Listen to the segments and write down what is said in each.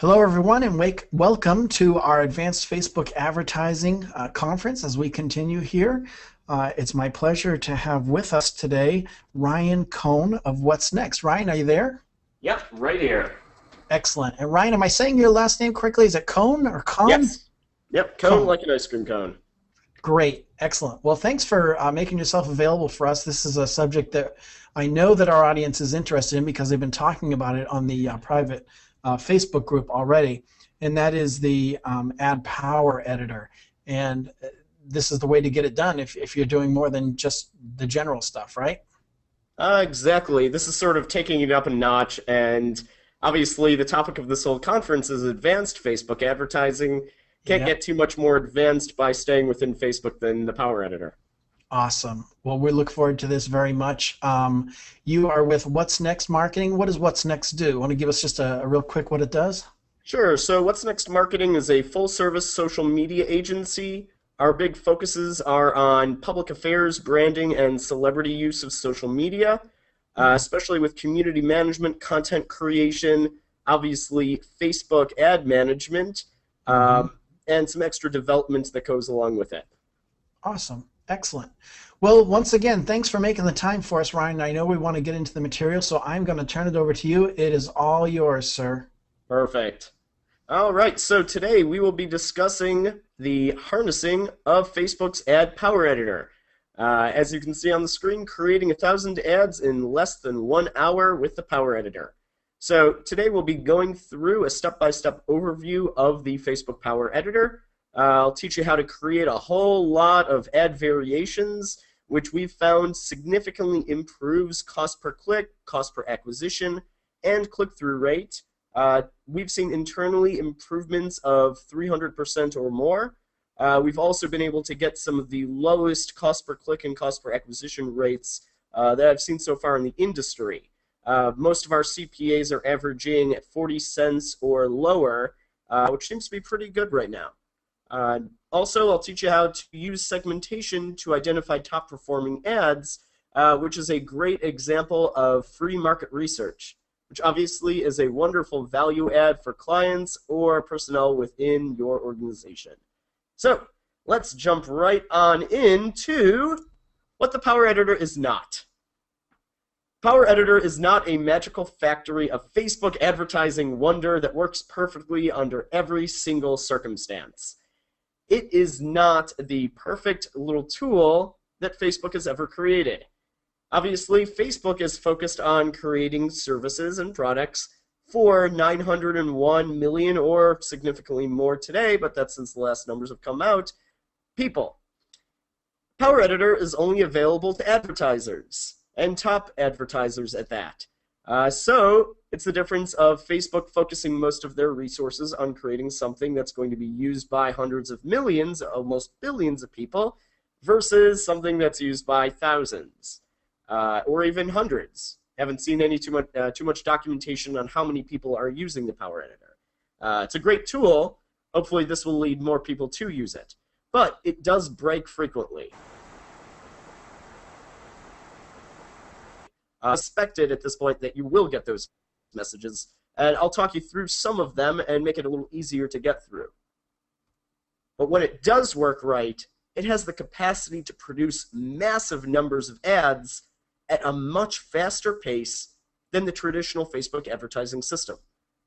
Hello, everyone, and welcome to our Advanced Facebook Advertising Conference as we continue here. It's my pleasure to have with us today Ryan Cohn of What's Next. Ryan, are you there? Yep, right here. Excellent. And Ryan, am I saying your last name correctly? Is it Cohn or Cohn? Yes. Yep, cone Cohn. like an ice cream cone. Great. Excellent. Well, thanks for making yourself available for us. This is a subject that I know that our audience is interested in because they've been talking about it on the private Facebook group already, and that is the Ad Power Editor. And this is the way to get it done if you're doing more than just the general stuff, right? Exactly. This is sort of taking it up a notch, and obviously the topic of this whole conference is advanced Facebook advertising. Can't Yeah. get too much more advanced by staying within Facebook than the Power Editor. Awesome. Well, we look forward to this very much. You are with What's Next Marketing. What does What's Next do? Want to give us just a real quick what it does? Sure, so What's Next Marketing is a full-service social media agency. Our big focuses are on public affairs, branding, and celebrity use of social media, especially with community management, content creation, obviously Facebook ad management, and some extra development that goes along with it. Awesome. Excellent. Well, once again, thanks for making the time for us, Ryan. I know we want to get into the material, so I'm going to turn it over to you. It is all yours, sir. Perfect. All right, so today we will be discussing the harnessing of Facebook's Ad Power Editor. As you can see on the screen, creating 1,000 ads in less than 1 hour with the Power Editor. So today we'll be going through a step-by-step overview of the Facebook Power Editor. I'll teach you how to create a whole lot of ad variations, which we've found significantly improves cost per click, cost per acquisition, and click-through rate. We've seen internally improvements of 300% or more. We've also been able to get some of the lowest cost per click and cost per acquisition rates that I've seen so far in the industry. Most of our CPAs are averaging at 40 cents or lower, which seems to be pretty good right now. Also, I'll teach you how to use segmentation to identify top-performing ads, which is a great example of free market research, which obviously is a wonderful value add for clients or personnel within your organization. So, let's jump right on into what the Power Editor is not. Power Editor is not a magical factory of Facebook advertising wonder that works perfectly under every single circumstance. It is not the perfect little tool that Facebook has ever created. Obviously, Facebook is focused on creating services and products for 901 million, or significantly more today, but that's since the last numbers have come out, people. Power Editor is only available to advertisers, and top advertisers at that. So it's the difference of Facebook focusing most of their resources on creating something that's going to be used by hundreds of millions, almost billions of people, versus something that's used by thousands, or even hundreds. Haven't seen any too much documentation on how many people are using the Power Editor. It's a great tool. Hopefully this will lead more people to use it. But it does break frequently. Expected at this point that you will get those messages, and I'll talk you through some of them and make it a little easier to get through. But when it does work right, it has the capacity to produce massive numbers of ads at a much faster pace than the traditional Facebook advertising system,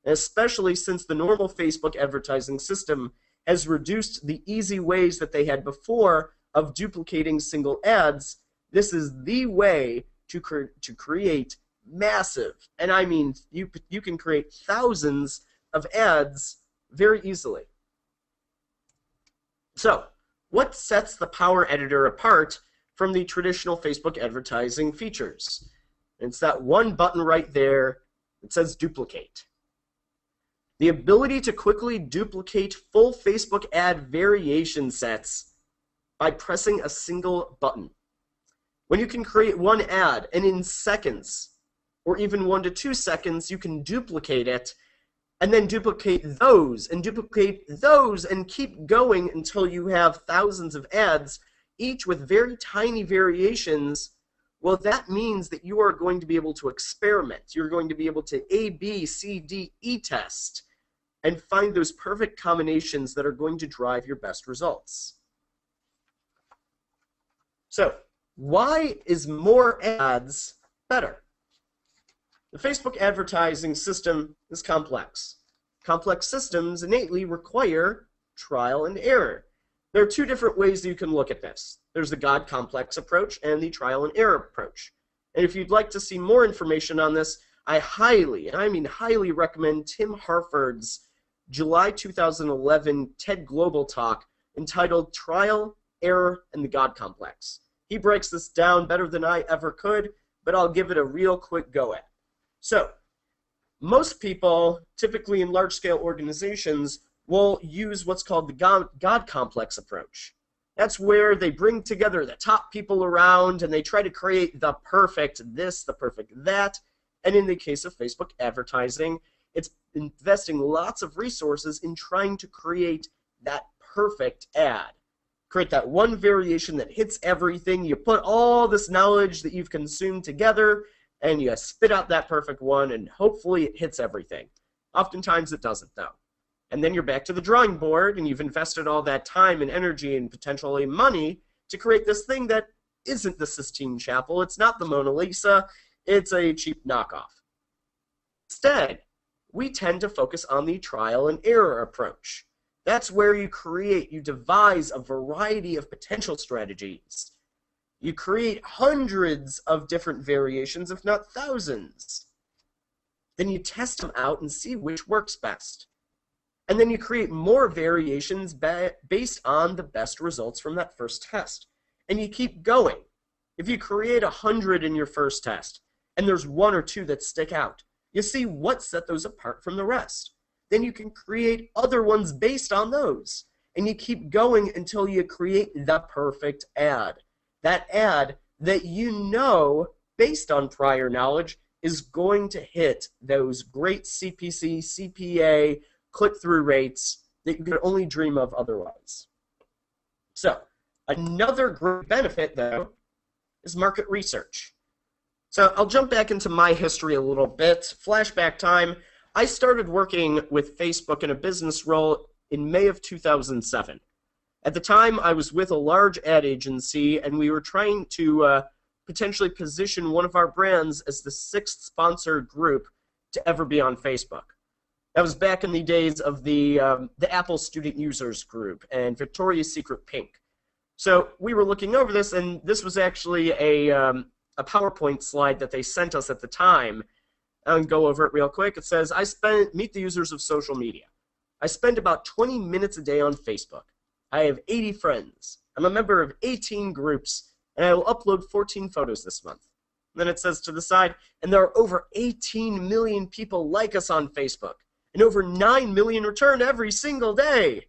and especially since the normal Facebook advertising system has reduced the easy ways that they had before of duplicating single ads. This is the way to create massive, and I mean you can create thousands of ads very easily. So, what sets the Power Editor apart from the traditional Facebook advertising features? It's that one button right there that says duplicate. The ability to quickly duplicate full Facebook ad variation sets by pressing a single button. When you can create one ad, and in seconds, or even 1 to 2 seconds, you can duplicate it, and then duplicate those, and keep going until you have thousands of ads, each with very tiny variations. Well, that means that you are going to be able to experiment. You're going to be able to A, B, C, D, E test, and find those perfect combinations that are going to drive your best results. So, why is more ads better? The Facebook advertising system is complex. Complex systems innately require trial and error. There are two different ways that you can look at this. There's the God complex approach and the trial and error approach. And if you'd like to see more information on this, I highly, and I mean highly recommend Tim Harford's July 2011 TED Global talk entitled Trial, Error, and the God Complex. He breaks this down better than I ever could, but I'll give it a real quick go at. So, most people, typically in large-scale organizations, will use what's called the God complex approach. That's where they bring together the top people around and they try to create the perfect this, the perfect that. And in the case of Facebook advertising, it's investing lots of resources in trying to create that perfect ad. Create that one variation that hits everything. You put all this knowledge that you've consumed together and you spit out that perfect one, and hopefully it hits everything. Oftentimes it doesn't, though. And then you're back to the drawing board, and you've invested all that time and energy and potentially money to create this thing that isn't the Sistine Chapel. It's not the Mona Lisa. It's a cheap knockoff. Instead, we tend to focus on the trial and error approach. That's where you devise a variety of potential strategies. You create hundreds of different variations, if not thousands. Then you test them out and see which works best. And then you create more variations based on the best results from that first test. And you keep going. If you create 100 in your first test, and there's one or two that stick out, you see what set those apart from the rest. Then you can create other ones based on those. And you keep going until you create the perfect ad. That ad that you know, based on prior knowledge, is going to hit those great CPC, CPA, click-through rates that you could only dream of otherwise. So, another great benefit, though, is market research. So I'll jump back into my history a little bit. Flashback time. I started working with Facebook in a business role in May of 2007. At the time, I was with a large ad agency, and we were trying to potentially position one of our brands as the 6th sponsored group to ever be on Facebook. That was back in the days of the Apple Student Users Group and Victoria's Secret Pink. So we were looking over this, and this was actually a PowerPoint slide that they sent us at the time. I'll go over it real quick. It says, meet the users of social media. I spend about 20 minutes a day on Facebook. I have 80 friends. I'm a member of 18 groups, and I will upload 14 photos this month. And then it says to the side, and there are over 18 million people like us on Facebook, and over 9 million return every single day.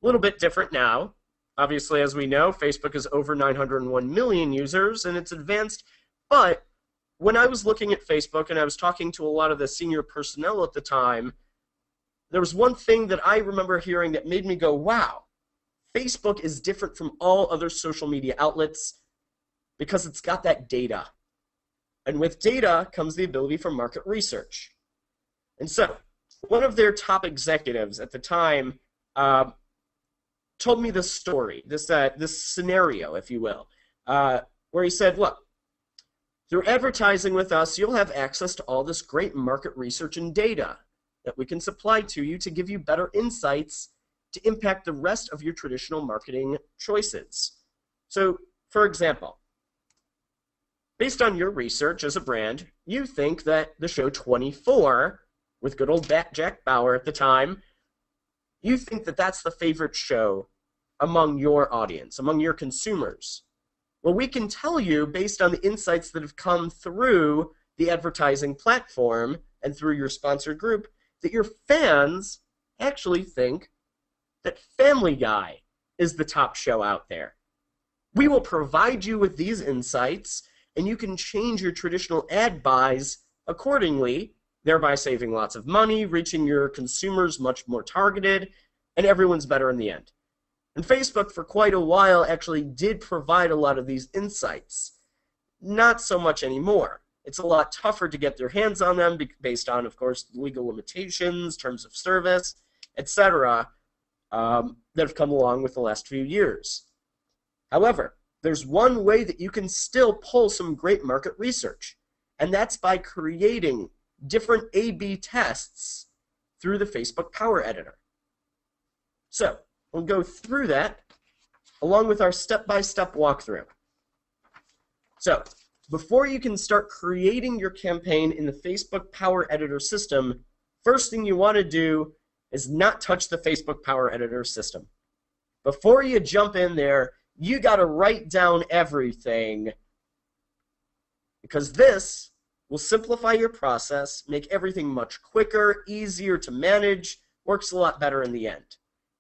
A little bit different now. Obviously, as we know, Facebook has over 901 million users, and it's advanced. But when I was looking at Facebook and I was talking to a lot of the senior personnel at the time, there was one thing that I remember hearing that made me go, wow, Facebook is different from all other social media outlets because it's got that data. And with data comes the ability for market research. And so, one of their top executives at the time told me this story, this scenario, if you will, where he said, look, through advertising with us, you'll have access to all this great market research and data that we can supply to you to give you better insights to impact the rest of your traditional marketing choices. So, for example, based on your research as a brand, you think that the show 24, with good old Jack Bauer at the time, you think that that's the favorite show among your audience, among your consumers. Well, we can tell you, based on the insights that have come through the advertising platform and through your sponsored group, that your fans actually think that Family Guy is the top show out there. We will provide you with these insights, and you can change your traditional ad buys accordingly, thereby saving lots of money, reaching your consumers much more targeted, and everyone's better in the end. And Facebook, for quite a while, actually did provide a lot of these insights. Not so much anymore. It's a lot tougher to get their hands on them based on, of course, legal limitations, terms of service, etc., that have come along with the last few years. However, there's one way that you can still pull some great market research, and that's by creating different A/B tests through the Facebook Power Editor. So we'll go through that along with our step-by-step walkthrough. So before you can start creating your campaign in the Facebook Power Editor system, first thing you want to do is not touch the Facebook Power Editor system. Before you jump in there, you got to write down everything, because this will simplify your process, make everything much quicker, easier to manage, works a lot better in the end.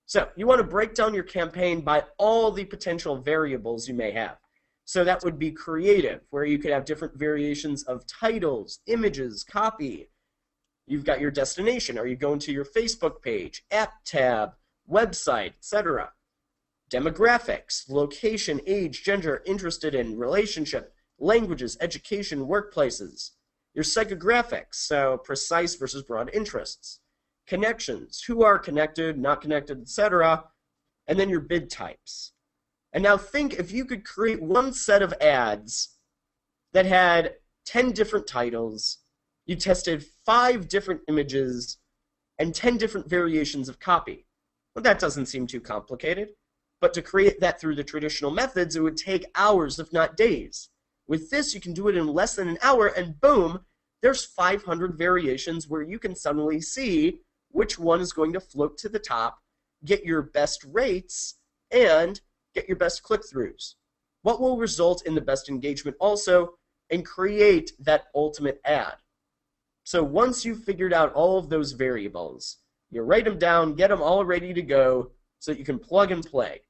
So you want to break down your campaign by all the potential variables you may have. So that would be creative, where you could have different variations of titles, images, copy. You've got your destination. Are you going to your Facebook page, app tab, website, etc.? Demographics, location, age, gender, interested in, relationship, languages, education, workplaces. Your psychographics, so precise versus broad interests. Connections, who are connected, not connected, etc. And then your bid types. And now think if you could create one set of ads that had 10 different titles, you tested 5 different images, and 10 different variations of copy. Well, that doesn't seem too complicated. But to create that through the traditional methods, it would take hours, if not days. With this, you can do it in less than an hour, and boom, there's 500 variations where you can suddenly see which one is going to float to the top, get your best rates, and get your best click-throughs. What will result in the best engagement also, and create that ultimate ad. So once you've figured out all of those variables, you write them down, get them all ready to go so that you can plug and play.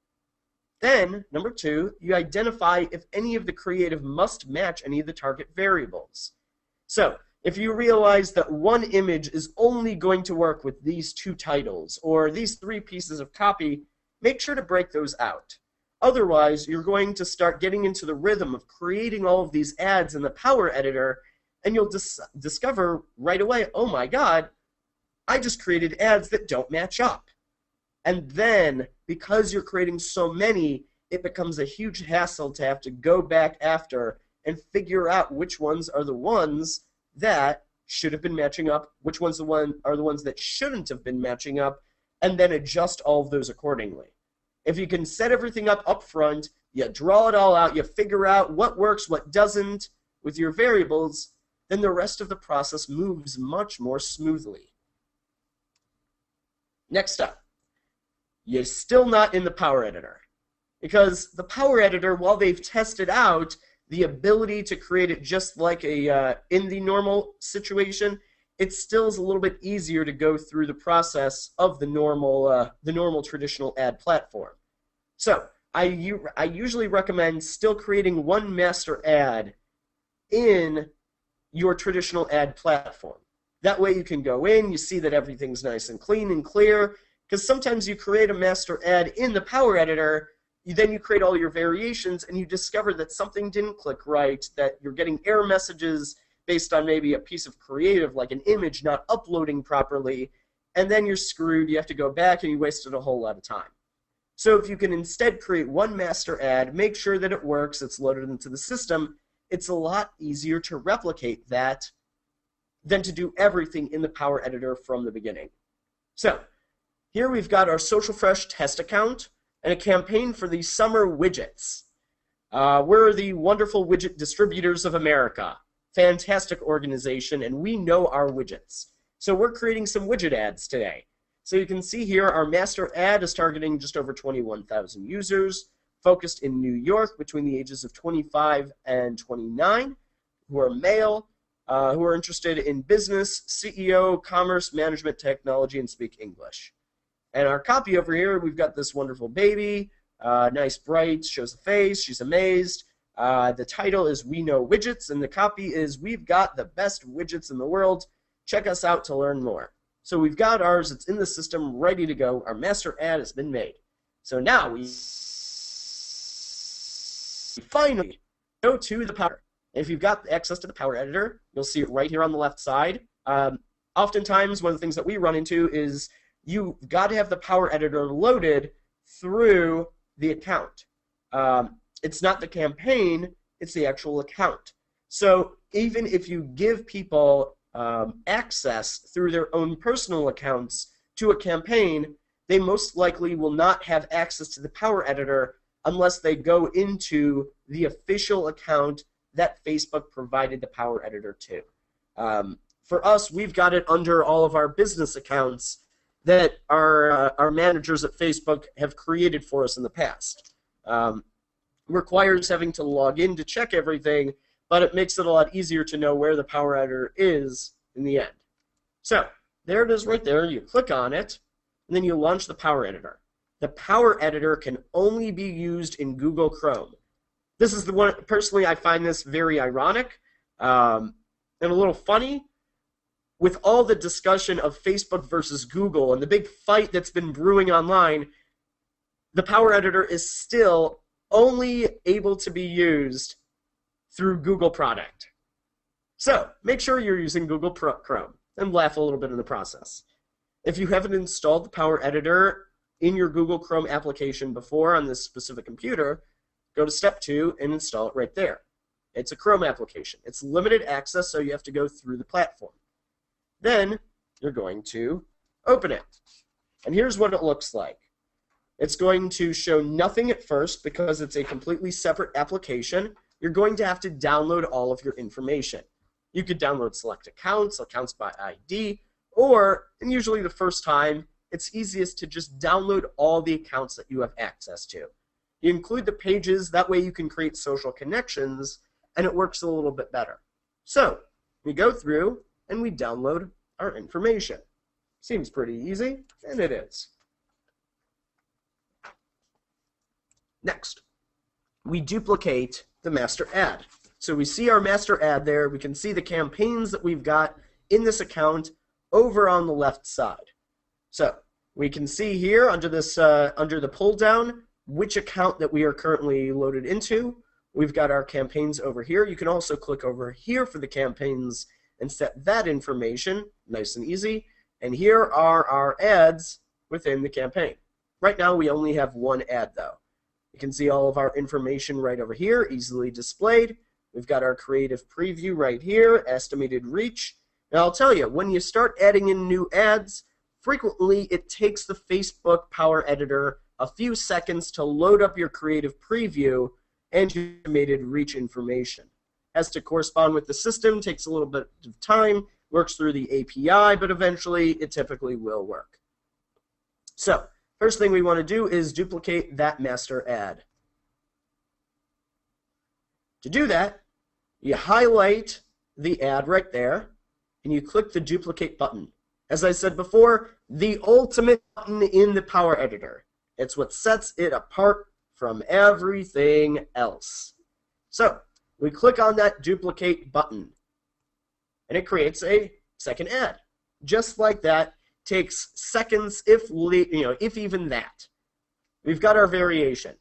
Then, number 2, you identify if any of the creative must match any of the target variables. So, if you realize that one image is only going to work with these 2 titles, or these 3 pieces of copy, make sure to break those out. Otherwise, you're going to start getting into the rhythm of creating all of these ads in the Power Editor, and you'll discover right away, oh my God, I just created ads that don't match up. And then, because you're creating so many, it becomes a huge hassle to have to go back after and figure out which ones are the ones that should have been matching up, which ones are the ones that shouldn't have been matching up, and then adjust all of those accordingly. If you can set everything up front, you draw it all out, you figure out what works, what doesn't with your variables, then the rest of the process moves much more smoothly. Next up. You're still not in the Power Editor. Because the Power Editor, while they've tested out the ability to create it just like in the normal situation, it still is a little bit easier to go through the process of the normal traditional ad platform. So I usually recommend still creating one master ad in your traditional ad platform. That way you can go in, you see that everything's nice and clean and clear, because sometimes you create a master ad in the Power Editor, then you create all your variations, and you discover that something didn't click right, that you're getting error messages based on maybe a piece of creative, like an image not uploading properly, and then you're screwed. You have to go back, and you wasted a whole lot of time. So if you can instead create one master ad, make sure that it works, it's loaded into the system, it's a lot easier to replicate that than to do everything in the Power Editor from the beginning. So here we've got our Social Fresh test account and a campaign for the summer widgets. We're the wonderful widget distributors of America. Fantastic organization, and we know our widgets. So we're creating some widget ads today. So you can see here our master ad is targeting just over 21,000 users, focused in New York between the ages of 25 and 29, who are male, who are interested in business, CEO, commerce, management, technology, and speak English. And our copy over here, we've got this wonderful baby, nice, bright, shows the face, she's amazed. The title is We Know Widgets, and the copy is We've Got the Best Widgets in the World. Check us out to learn more. So we've got ours, it's in the system, ready to go. Our master ad has been made. So now we finally go to the Power. If you've got access to the Power Editor, you'll see it right here on the left side. Oftentimes, one of the things that we run into is you've got to have the Power Editor loaded through the account. It's not the campaign, it's the actual account. So even if you give people access through their own personal accounts to a campaign, they most likely will not have access to the Power Editor unless they go into the official account that Facebook provided the Power Editor to. For us, we've got it under all of our business accounts that our managers at Facebook have created for us in the past. Requires having to log in to check everything, but it makes it a lot easier to know where the Power Editor is in the end. So there it is right there. You click on it, and then you launch the Power Editor. The Power Editor can only be used in Google Chrome. This is the one, personally, I find this very ironic and a little funny. With all the discussion of Facebook versus Google and the big fight that's been brewing online, the Power Editor is still only able to be used through Google product. So make sure you're using Google Chrome and laugh a little bit in the process. If you haven't installed the Power Editor in your Google Chrome application before on this specific computer, go to step 2 and install it right there. It's a Chrome application. It's limited access, so you have to go through the platform. Then you're going to open it. And here's what it looks like. It's going to show nothing at first because it's a completely separate application. You're going to have to download all of your information. You could download select accounts, accounts by ID, or, and usually the first time, it's easiest to just download all the accounts that you have access to. You include the pages, that way you can create social connections, and it works a little bit better. So, we go through and we download our information. Seems pretty easy, and it is. Next, we duplicate the master ad. So we see our master ad there. We can see the campaigns that we've got in this account over on the left side. So we can see here under this under the pull down which account that we are currently loaded into. We've got our campaigns over here. You can also click over here for the campaigns and set that information, nice and easy. And here are our ads within the campaign. Right now we only have one ad though. You can see all of our information right over here, easily displayed. We've got our creative preview right here, estimated reach. And I'll tell you, when you start adding in new ads, frequently it takes the Facebook Power Editor a few seconds to load up your creative preview and your estimated reach information. Has to correspond with the system, takes a little bit of time, works through the API, but eventually it typically will work. So, first thing we want to do is duplicate that master ad. To do that, you highlight the ad right there, and you click the duplicate button. As I said before, the ultimate button in the Power Editor. It's what sets it apart from everything else. So, we click on that duplicate button, and it creates a second ad. Just like that, takes seconds, if even that. We've got our variation.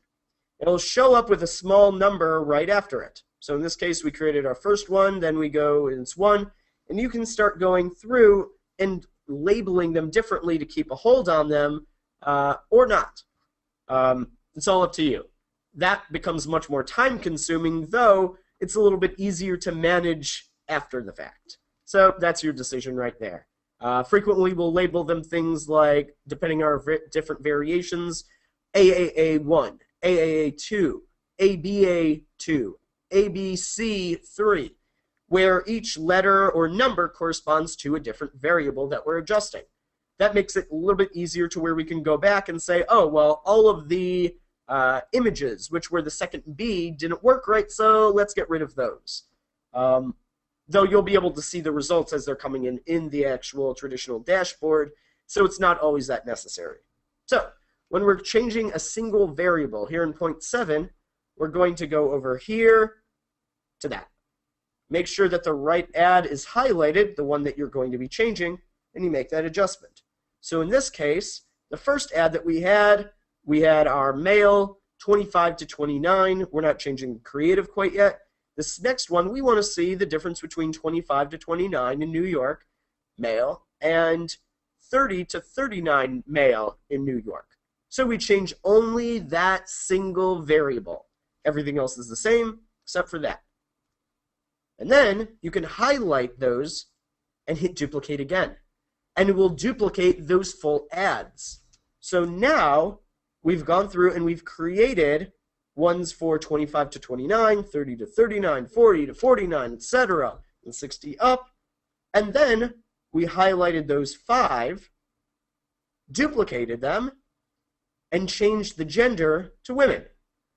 It'll show up with a small number right after it. So in this case, we created our first one, then we go, and it's 1, and you can start going through and labeling them differently to keep a hold on them, or not. It's all up to you. That becomes much more time-consuming, though it's a little bit easier to manage after the fact. So that's your decision right there. Frequently, we'll label them things like, depending on our different variations, AAA1, AAA2, ABA2, ABC3, where each letter or number corresponds to a different variable that we're adjusting. That makes it a little bit easier to where we can go back and say, oh, well, all of the images, which were the second B, didn't work right, so let's get rid of those. Though you'll be able to see the results as they're coming in the actual traditional dashboard, so it's not always that necessary. So, when we're changing a single variable here in point 7, we're going to go over here to that. Make sure that the right ad is highlighted, the one that you're going to be changing, and you make that adjustment. So in this case, the first ad that we had our male 25 to 29. We're not changing creative quite yet. This next one, we want to see the difference between 25 to 29 in New York, male, and 30 to 39 male in New York. So we change only that single variable. Everything else is the same except for that. And then you can highlight those and hit duplicate again. And it will duplicate those full ads. So now we've gone through and we've created ones for 25 to 29, 30 to 39, 40 to 49, etc., and 60 up. And then we highlighted those 5, duplicated them, and changed the gender to women.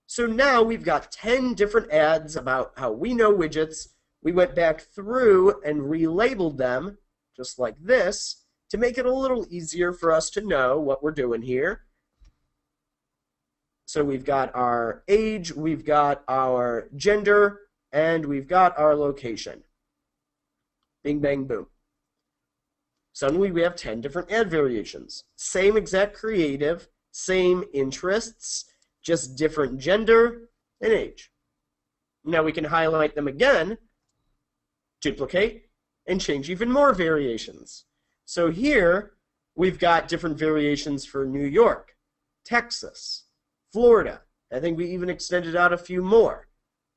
So now we've got 10 different ads about how we know widgets. We went back through and relabeled them, just like this, to make it a little easier for us to know what we're doing here. So we've got our age, we've got our gender, and we've got our location. Bing, bang, boom. Suddenly we have 10 different ad variations. Same exact creative, same interests, just different gender and age. Now we can highlight them again, duplicate, and change even more variations. So here we've got different variations for New York, Texas, Florida. I think we even extended out a few more.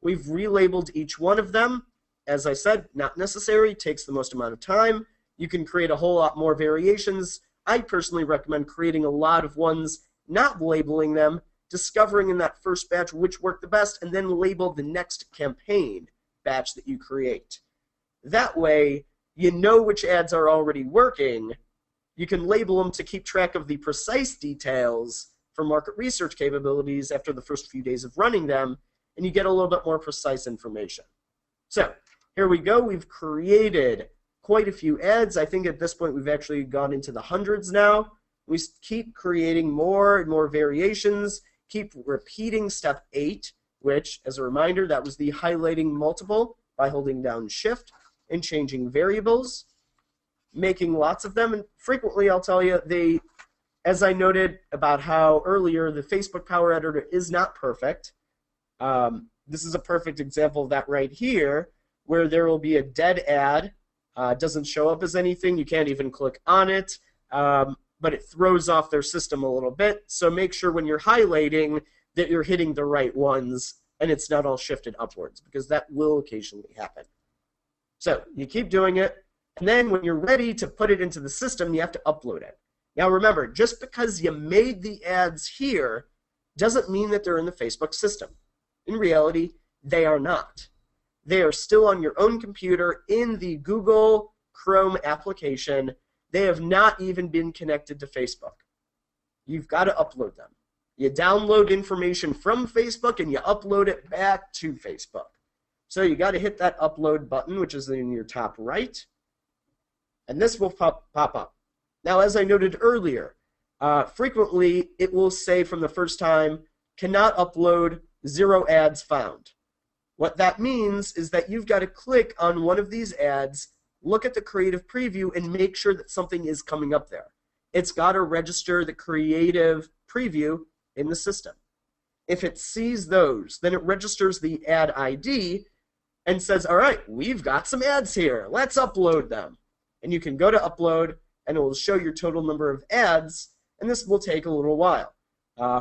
We've relabeled each one of them. As I said, not necessary, takes the most amount of time. You can create a whole lot more variations. I personally recommend creating a lot of ones, not labeling them, discovering in that first batch which worked the best, and then label the next campaign batch that you create. That way, you know which ads are already working. You can label them to keep track of the precise details for market research capabilities after the first few days of running them, and you get a little bit more precise information. So here we go. We've created quite a few ads. I think at this point we've actually gone into the hundreds now. We keep creating more and more variations, keep repeating step 8, which, as a reminder, that was the highlighting multiple by holding down Shift and changing variables, making lots of them. And frequently, I'll tell you, as I noted about how earlier, the Facebook Power Editor is not perfect. This is a perfect example of that right here, where there will be a dead ad. It doesn't show up as anything. You can't even click on it, but it throws off their system a little bit. So make sure when you're highlighting that you're hitting the right ones and it's not all shifted upwards, because that will occasionally happen. So you keep doing it, and then when you're ready to put it into the system, you have to upload it. Now remember, just because you made the ads here doesn't mean that they're in the Facebook system. In reality, they are not. They are still on your own computer in the Google Chrome application. They have not even been connected to Facebook. You've got to upload them. You download information from Facebook and you upload it back to Facebook. So you got to hit that upload button, which is in your top right, and this will pop up. Now, as I noted earlier, frequently it will say from the first time, cannot upload, 0 ads found. What that means is that you've got to click on one of these ads, look at the creative preview, and make sure that something is coming up there. It's got to register the creative preview in the system. If it sees those, then it registers the ad ID and says, all right, we've got some ads here. Let's upload them. And you can go to upload, and it will show your total number of ads, and this will take a little while.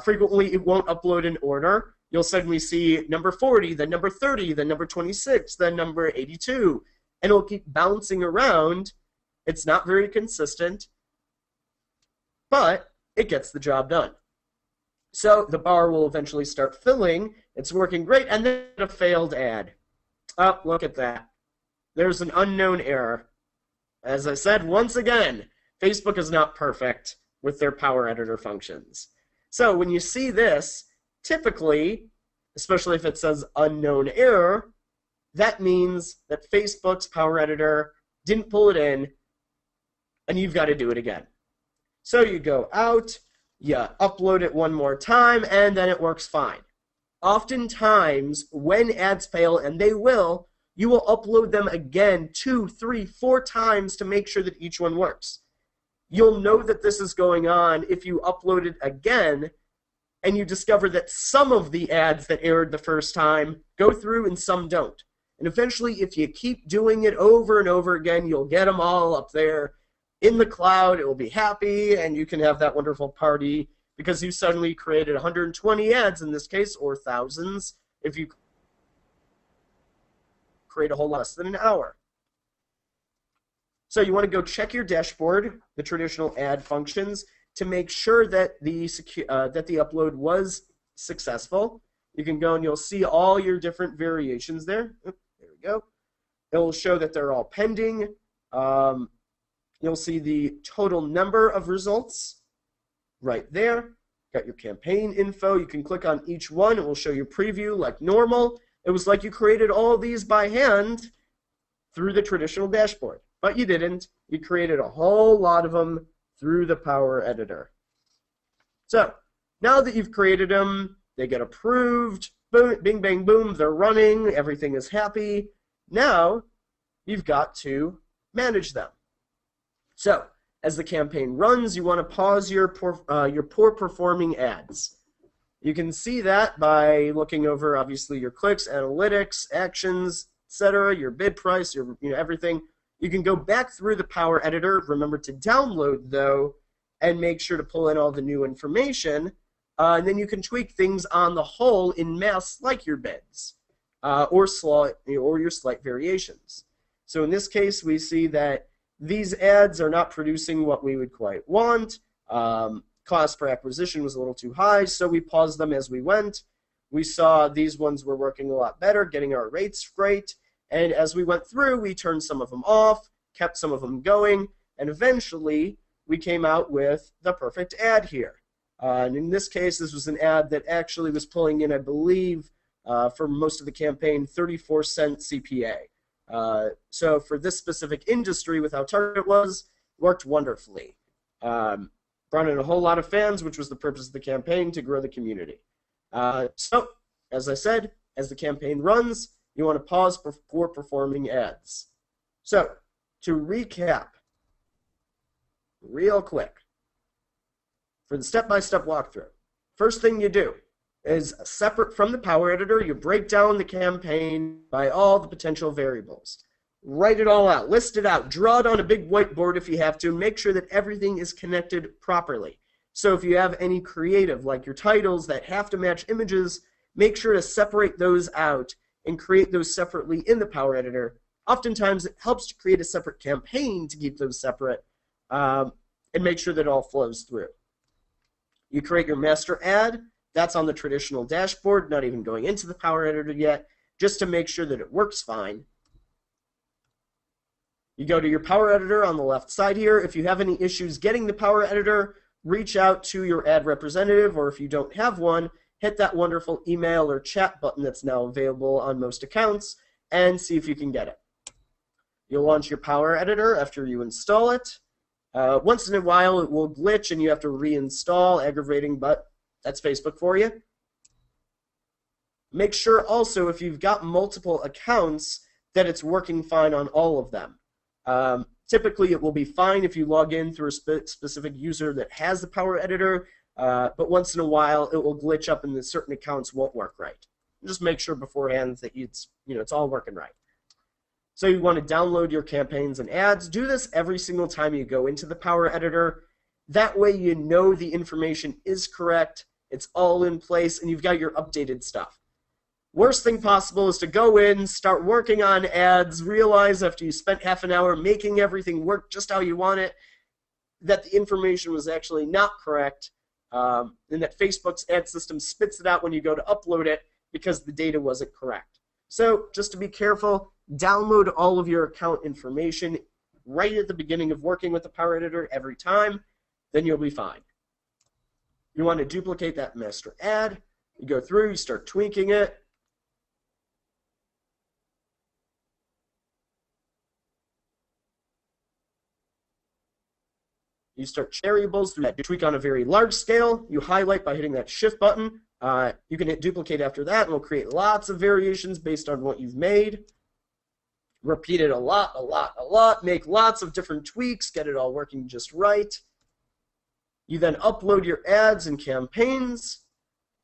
Frequently, it won't upload in order. You'll suddenly see number 40, then number 30, then number 26, then number 82, and it'll keep bouncing around. It's not very consistent, but it gets the job done. So the bar will eventually start filling. It's working great, and then a failed ad. Oh, look at that. There's an unknown error. As I said, once again, Facebook is not perfect with their Power Editor functions. So when you see this, typically, especially if it says unknown error, that means that Facebook's Power Editor didn't pull it in, and you've got to do it again. So you go out, you upload it one more time, and then it works fine. Oftentimes, when ads fail, and they will, you will upload them again 2, 3, 4 times to make sure that each one works. You'll know that this is going on if you upload it again and you discover that some of the ads that errored the first time go through and some don't. And eventually, if you keep doing it over and over again, you'll get them all up there in the cloud. It will be happy, and you can have that wonderful party because you suddenly created 120 ads in this case, or thousands, if you create a whole lot less than an hour. So you want to go check your dashboard, the traditional ad functions, to make sure that the upload was successful. You can go and you'll see all your different variations there. There we go. It will show that they're all pending. You'll see the total number of results right there. Got your campaign info. You can click on each one. It will show your preview like normal. It was like you created all these by hand through the traditional dashboard. But you didn't. You created a whole lot of them through the Power Editor. So now that you've created them, they get approved. Boom, bing, bang, boom. They're running. Everything is happy. Now you've got to manage them. So as the campaign runs, you want to pause your poor performing ads. You can see that by looking over, obviously, your clicks, analytics, actions, etc., your bid price, your everything. You can go back through the Power Editor. Remember to download, though, and make sure to pull in all the new information. And then you can tweak things on the whole in mass, like your bids, or your slight variations. So in this case, we see that these ads are not producing what we would quite want. Cost per acquisition was a little too high, so we paused them as we went. We saw these ones were working a lot better, getting our rates great. And as we went through, we turned some of them off, kept some of them going, and eventually we came out with the perfect ad here. And in this case, this was an ad that actually was pulling in, I believe, for most of the campaign, 34-cent CPA. So for this specific industry, with how targeted it was, worked wonderfully. Brought in a whole lot of fans, which was the purpose of the campaign, to grow the community. So, as I said, as the campaign runs, you want to pause for poor performing ads. So, to recap, real quick, for the step-by-step walkthrough, first thing you do is, separate from the Power Editor, you break down the campaign by all the potential variables. Write it all out, list it out, draw it on a big whiteboard if you have to, make sure that everything is connected properly. So if you have any creative, like your titles that have to match images, make sure to separate those out and create those separately in the Power Editor. Oftentimes it helps to create a separate campaign to keep those separate and make sure that it all flows through. You create your master ad. That's on the traditional dashboard, not even going into the Power Editor yet, just to make sure that it works fine. You go to your Power Editor on the left side here. If you have any issues getting the Power Editor, reach out to your ad representative, or if you don't have one, hit that wonderful email or chat button that's now available on most accounts and see if you can get it. You'll launch your Power Editor after you install it. Once in a while it will glitch and you have to reinstall, aggravating, but that's Facebook for you. Make sure also, if you've got multiple accounts, that it's working fine on all of them. Typically it will be fine if you log in through a specific user that has the Power Editor, but once in a while it will glitch up and the certain accounts won't work right. Just make sure beforehand that it's all working right. So you want to download your campaigns and ads. Do this every single time you go into the Power Editor. That way you know the information is correct, it's all in place, and you've got your updated stuff. Worst thing possible is to go in, start working on ads, realize after you spent half an hour making everything work just how you want it, that the information was actually not correct, and that Facebook's ad system spits it out when you go to upload it because the data wasn't correct. So just to be careful, download all of your account information right at the beginning of working with the Power Editor every time, then you'll be fine. You want to duplicate that master ad. You go through, you start tweaking it. You start variables through that. You tweak on a very large scale. You highlight by hitting that shift button. You can hit duplicate after that, and it'll create lots of variations based on what you've made. Repeat it a lot. Make lots of different tweaks. Get it all working just right. You then upload your ads and campaigns.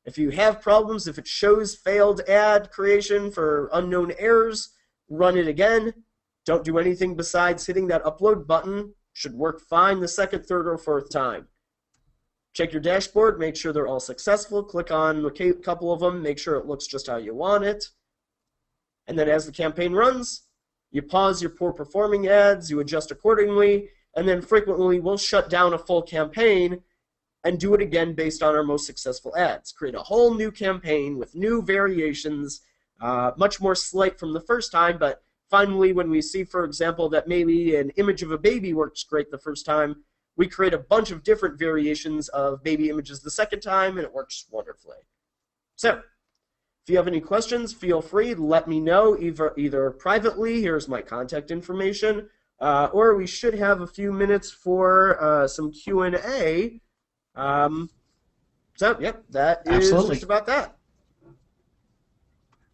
If you have problems, if it shows failed ad creation for unknown errors, run it again. Don't do anything besides hitting that upload button. Should work fine the second, third, or fourth time. Check your dashboard, make sure they're all successful. Click on a couple of them, make sure it looks just how you want it. And then as the campaign runs, you pause your poor performing ads, you adjust accordingly, and then frequently we'll shut down a full campaign and do it again based on our most successful ads. Create a whole new campaign with new variations, much more slight from the first time, but finally when we see, for example, that maybe an image of a baby works great the first time, we create a bunch of different variations of baby images the second time, and it works wonderfully. So, if you have any questions, feel free to let me know, either privately, here's my contact information, or we should have a few minutes for some Q&A. So, yep, that is just about that.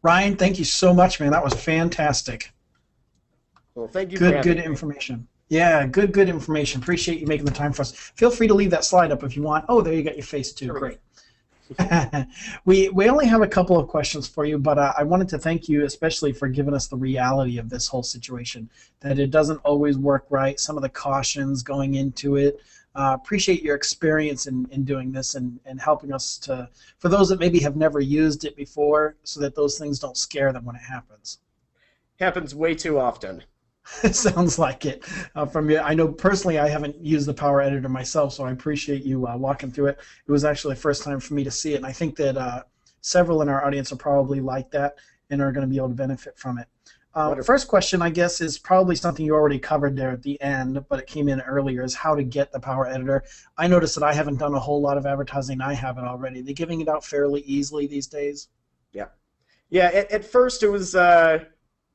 Ryan, thank you so much, man. That was fantastic. Well, thank you for having me. Good information. Yeah, good information. Appreciate you making the time for us. Feel free to leave that slide up if you want. Oh, there you got your face too. Great. we only have a couple of questions for you, but I wanted to thank you especially for giving us the reality of this whole situation, that it doesn't always work right, some of the cautions going into it. Appreciate your experience in doing this and helping us to, for those that maybe have never used it before, so that those things don't scare them when it happens. Happens way too often. It sounds like it from you. I know personally I haven't used the Power Editor myself, so I appreciate you walking through it. It was actually the first time for me to see it, and I think that several in our audience are probably like that and are going to be able to benefit from it. First question, I guess, is probably something you already covered there at the end, but it came in earlier, is how to get the Power Editor. I noticed that I haven't done a whole lot of advertising. I have it already. They're giving it out fairly easily these days. Yeah. Yeah, at first it was a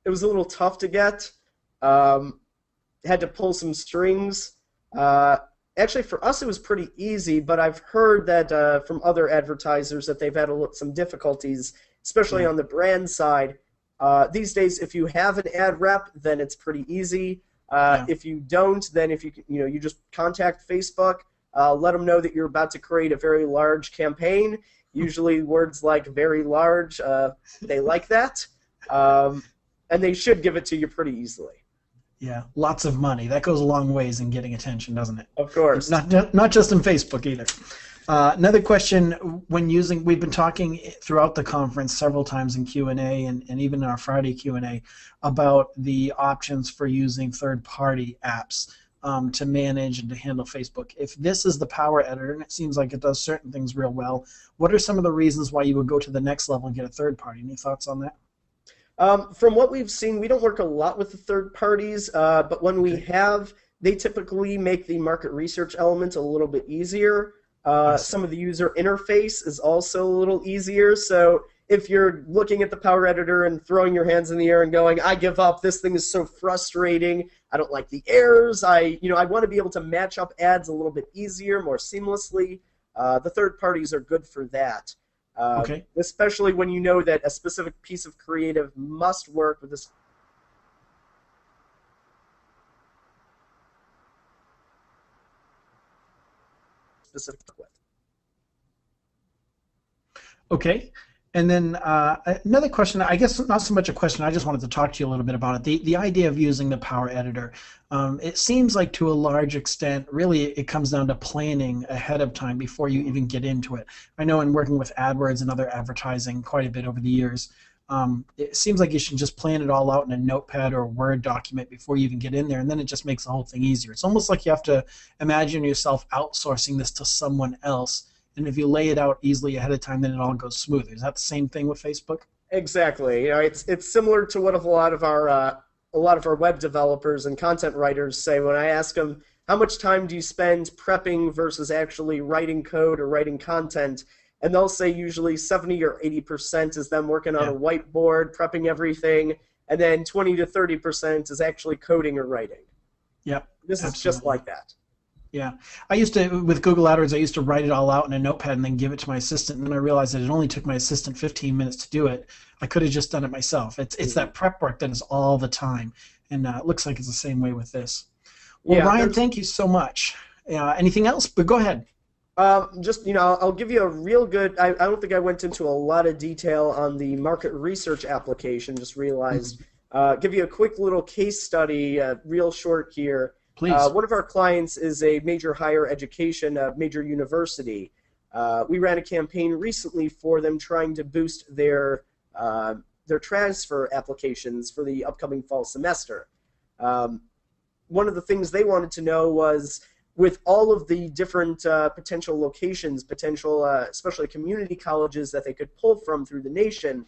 little tough to get. Had to pull some strings. Actually, for us it was pretty easy, but I've heard that from other advertisers that they've had some difficulties, especially on the brand side. These days, if you have an ad rep, then it's pretty easy. If you don't, then if you just contact Facebook, let them know that you're about to create a very large campaign. Usually, words like "very large," they like that, and they should give it to you pretty easily. Yeah, lots of money. That goes a long ways in getting attention, doesn't it? Of course. Not just in Facebook either. Another question, when using, we've been talking throughout the conference several times in Q&A and even in our Friday Q&A about the options for using third-party apps to manage and to handle Facebook. If this is the Power Editor, and it seems like it does certain things real well, what are some of the reasons why you would go to the next level and get a third party? Any thoughts on that? From what we've seen, we don't work a lot with the third parties, but when we have, they typically make the market research element a little bit easier. Some of the user interface is also a little easier, so if you're looking at the Power Editor and throwing your hands in the air and going, I give up, this thing is so frustrating, I don't like the errors, I want to be able to match up ads a little bit easier, more seamlessly, the third parties are good for that. Especially when you know that a specific piece of creative must work with this specific equipment. Okay. And then another question, I guess not so much a question, I just wanted to talk to you a little bit about it. The idea of using the Power Editor, it seems like to a large extent, really it comes down to planning ahead of time before you even get into it. I know in working with AdWords and other advertising quite a bit over the years, it seems like you should just plan it all out in a notepad or a Word document before you even get in there, and then it just makes the whole thing easier. It's almost like you have to imagine yourself outsourcing this to someone else. And if you lay it out easily ahead of time, then it all goes smoother. Is that the same thing with Facebook? Exactly. It's similar to what a lot of our web developers and content writers say when I ask them, how much time do you spend prepping versus actually writing code or writing content? And they'll say usually 70 or 80% is them working on a whiteboard, prepping everything, and then 20 to 30% is actually coding or writing. Yep. This is just like that. Yeah, I used to, with Google AdWords, I used to write it all out in a notepad and then give it to my assistant, and then I realized that it only took my assistant 15 minutes to do it. I could have just done it myself. It's that prep work that is all the time, and it looks like it's the same way with this. Well, yeah, Ryan, thank you so much. Anything else? But go ahead. I'll give you a real good, I don't think I went into a lot of detail on the market research application, just realized. give you a quick little case study, real short here. Please. One of our clients is a major higher education, a major university. We ran a campaign recently for them trying to boost their transfer applications for the upcoming fall semester. One of the things they wanted to know was, with all of the different potential locations, especially community colleges that they could pull from through the nation,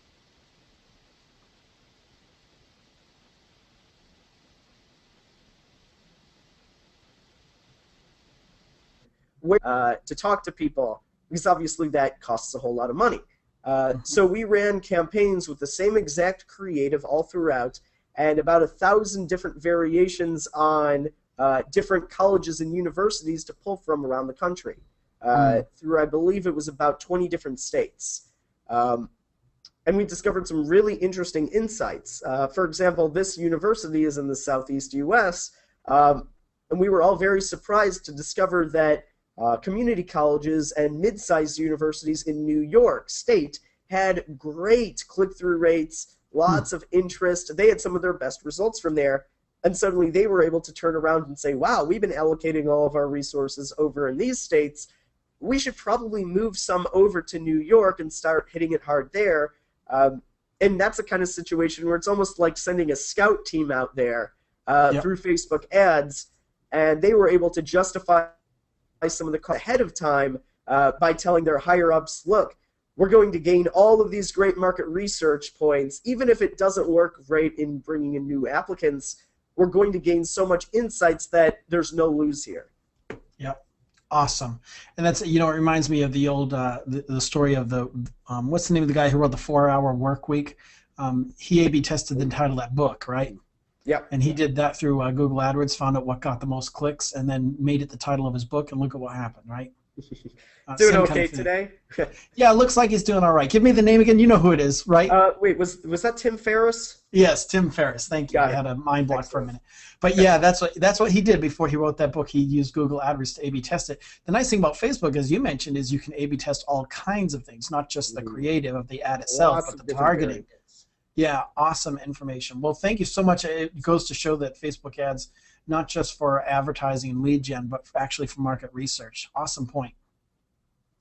to talk to people, because obviously that costs a whole lot of money. So we ran campaigns with the same exact creative all throughout, and about 1,000 different variations on different colleges and universities to pull from around the country, through, I believe it was about 20 different states. And we discovered some really interesting insights. For example, this university is in the southeast U.S., and we were all very surprised to discover that community colleges and mid-sized universities in New York State had great click-through rates, lots of interest. They had some of their best results from there, and suddenly they were able to turn around and say, wow, we've been allocating all of our resources over in these states. We should probably move some over to New York and start hitting it hard there. And that's the kind of situation where it's almost like sending a scout team out there through Facebook ads, and they were able to justify some of the costs ahead of time by telling their higher-ups, look, we're going to gain all of these great market research points. Even if it doesn't work great in bringing in new applicants, we're going to gain so much insights that there's no lose here. Yep. Awesome. And that's, it reminds me of the old, the story of the, what's the name of the guy who wrote the 4-Hour Work Week? He A/B tested the title of that book, right? Yep. And he did that through Google AdWords, found out what got the most clicks, and then made it the title of his book, and look at what happened, right? Doing okay today? Yeah, it looks like he's doing all right. Give me the name again. You know who it is, right? Wait, was that Tim Ferriss? Yes, Tim Ferriss. Thank you. I had a mind block for a minute. But yeah, that's what he did before he wrote that book. He used Google AdWords to A/B test it. The nice thing about Facebook, as you mentioned, is you can A/B test all kinds of things, not just the creative of the ad itself, but the targeting. Yeah, awesome information. Well, thank you so much. It goes to show that Facebook ads, not just for advertising and lead gen, but actually for market research. Awesome point.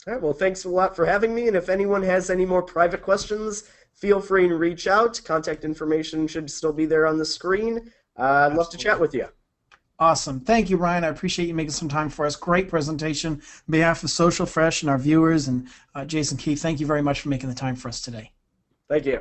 All right, well, thanks a lot for having me, and if anyone has any more private questions, feel free to reach out. Contact information should still be there on the screen. I'd love to chat with you. Awesome. Thank you, Ryan. I appreciate you making some time for us. Great presentation. On behalf of Social Fresh and our viewers and Jason Keith, thank you very much for making the time for us today. Thank you.